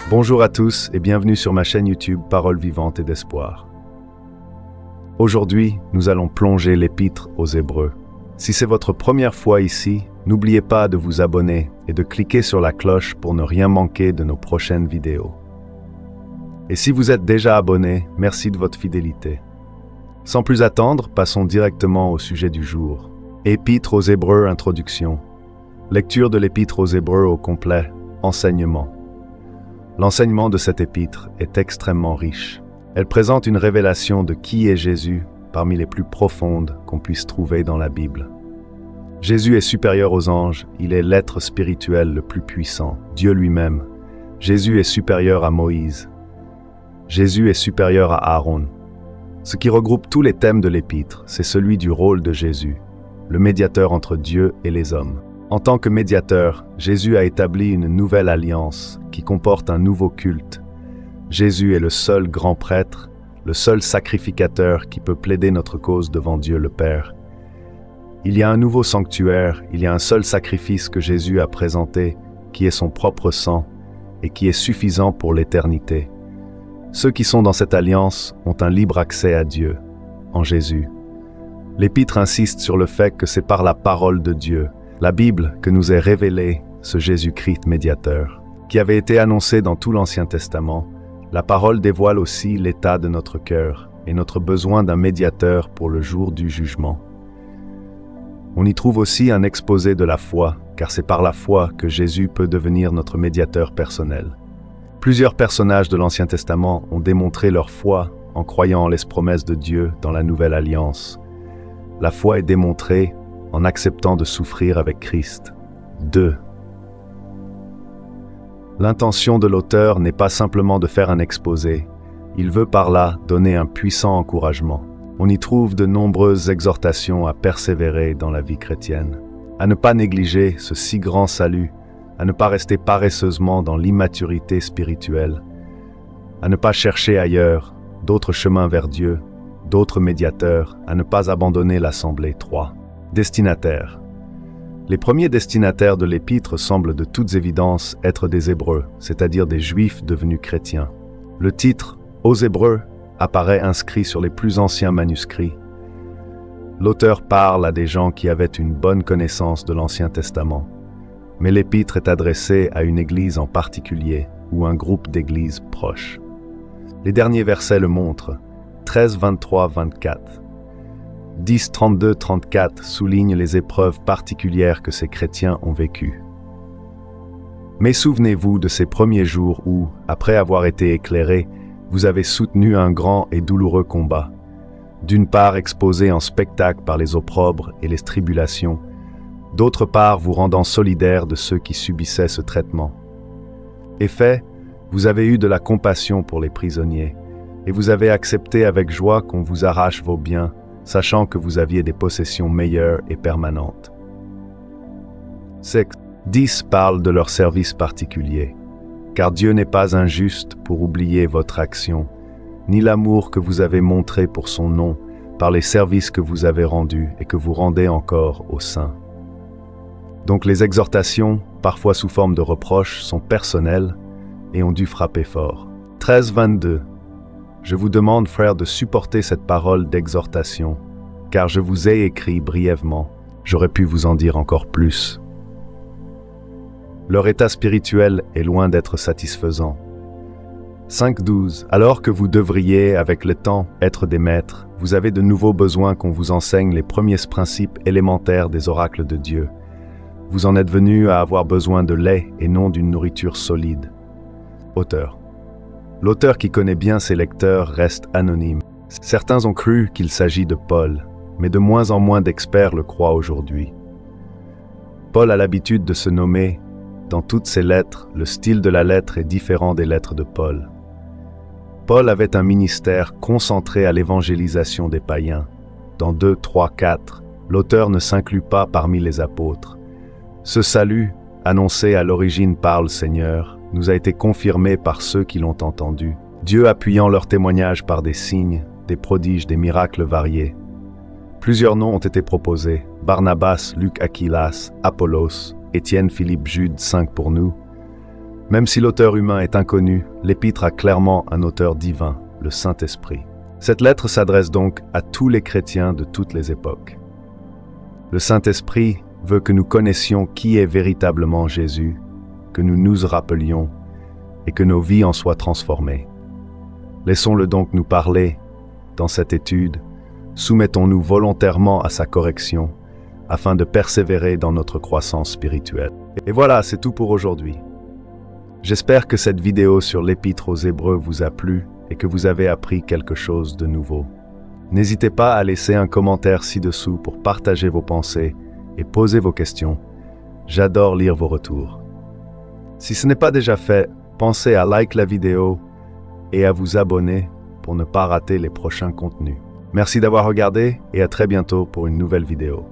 Bonjour à tous et bienvenue sur ma chaîne YouTube Paroles vivantes et d'espoir. Aujourd'hui, nous allons plonger l'Épître aux Hébreux. Si c'est votre première fois ici, n'oubliez pas de vous abonner et de cliquer sur la cloche pour ne rien manquer de nos prochaines vidéos. Et si vous êtes déjà abonné, merci de votre fidélité. Sans plus attendre, passons directement au sujet du jour. Épître aux Hébreux, introduction. Lecture de l'Épître aux Hébreux au complet, enseignement. L'enseignement de cette épître est extrêmement riche. Elle présente une révélation de qui est Jésus parmi les plus profondes qu'on puisse trouver dans la Bible. Jésus est supérieur aux anges, il est l'être spirituel le plus puissant, Dieu lui-même. Jésus est supérieur à Moïse. Jésus est supérieur à Aaron. Ce qui regroupe tous les thèmes de l'épître, c'est celui du rôle de Jésus, le médiateur entre Dieu et les hommes. En tant que médiateur, Jésus a établi une nouvelle alliance qui comporte un nouveau culte. Jésus est le seul grand prêtre, le seul sacrificateur qui peut plaider notre cause devant Dieu le Père. Il y a un nouveau sanctuaire, il y a un seul sacrifice que Jésus a présenté, qui est son propre sang et qui est suffisant pour l'éternité. Ceux qui sont dans cette alliance ont un libre accès à Dieu, en Jésus. L'Épître insiste sur le fait que c'est par la parole de Dieu, la Bible, que nous est révélé ce Jésus-Christ médiateur, qui avait été annoncé dans tout l'Ancien Testament. La parole dévoile aussi l'état de notre cœur et notre besoin d'un médiateur pour le jour du jugement. On y trouve aussi un exposé de la foi, car c'est par la foi que Jésus peut devenir notre médiateur personnel. Plusieurs personnages de l'Ancien Testament ont démontré leur foi en croyant en les promesses de Dieu dans la Nouvelle Alliance. La foi est démontrée en acceptant de souffrir avec Christ. 2. L'intention de l'auteur n'est pas simplement de faire un exposé, il veut par là donner un puissant encouragement. On y trouve de nombreuses exhortations à persévérer dans la vie chrétienne, à ne pas négliger ce si grand salut, à ne pas rester paresseusement dans l'immaturité spirituelle, à ne pas chercher ailleurs d'autres chemins vers Dieu, d'autres médiateurs, à ne pas abandonner l'assemblée. 3. Destinataires. Les premiers destinataires de l'épître semblent de toute évidence être des Hébreux, c'est-à-dire des Juifs devenus chrétiens. Le titre « Aux Hébreux » apparaît inscrit sur les plus anciens manuscrits. L'auteur parle à des gens qui avaient une bonne connaissance de l'Ancien Testament, mais l'épître est adressée à une église en particulier ou un groupe d'églises proches. Les derniers versets le montrent, 13, 23, 24. 10, 32, 34 soulignent les épreuves particulières que ces chrétiens ont vécues. Mais souvenez-vous de ces premiers jours où, après avoir été éclairés, vous avez soutenu un grand et douloureux combat, d'une part exposé en spectacle par les opprobres et les tribulations, d'autre part vous rendant solidaire de ceux qui subissaient ce traitement. Effet, vous avez eu de la compassion pour les prisonniers, et vous avez accepté avec joie qu'on vous arrache vos biens, sachant que vous aviez des possessions meilleures et permanentes. 10 parlent de leur service particulier, car Dieu n'est pas injuste pour oublier votre action, ni l'amour que vous avez montré pour son nom par les services que vous avez rendus et que vous rendez encore aux saints. Donc les exhortations, parfois sous forme de reproches, sont personnelles et ont dû frapper fort. 13, 22. Je vous demande, frères, de supporter cette parole d'exhortation, car je vous ai écrit brièvement. J'aurais pu vous en dire encore plus. Leur état spirituel est loin d'être satisfaisant. 5, 12. Alors que vous devriez, avec le temps, être des maîtres, vous avez de nouveaux besoins qu'on vous enseigne les premiers principes élémentaires des oracles de Dieu. Vous en êtes venus à avoir besoin de lait et non d'une nourriture solide. Auteur. L'auteur qui connaît bien ses lecteurs reste anonyme. Certains ont cru qu'il s'agit de Paul, mais de moins en moins d'experts le croient aujourd'hui. Paul a l'habitude de se nommer. Dans toutes ses lettres, le style de la lettre est différent des lettres de Paul. Paul avait un ministère concentré à l'évangélisation des païens. Dans 2, 3, 4, l'auteur ne s'inclut pas parmi les apôtres. Ce salut, annoncé à l'origine par le Seigneur, nous a été confirmé par ceux qui l'ont entendu, Dieu appuyant leur témoignage par des signes, des prodiges, des miracles variés. Plusieurs noms ont été proposés, Barnabas, Luc, Aquilas, Apollos, Étienne, Philippe, Jude, 5 pour nous. Même si l'auteur humain est inconnu, l'Épître a clairement un auteur divin, le Saint-Esprit. Cette lettre s'adresse donc à tous les chrétiens de toutes les époques. Le Saint-Esprit veut que nous connaissions qui est véritablement Jésus, que nous nous rappelions et que nos vies en soient transformées. Laissons-le donc nous parler dans cette étude, soumettons-nous volontairement à sa correction afin de persévérer dans notre croissance spirituelle. Et voilà, c'est tout pour aujourd'hui. J'espère que cette vidéo sur l'Épître aux Hébreux vous a plu et que vous avez appris quelque chose de nouveau. N'hésitez pas à laisser un commentaire ci-dessous pour partager vos pensées et poser vos questions. J'adore lire vos retours. Si ce n'est pas déjà fait, pensez à liker la vidéo et à vous abonner pour ne pas rater les prochains contenus. Merci d'avoir regardé et à très bientôt pour une nouvelle vidéo.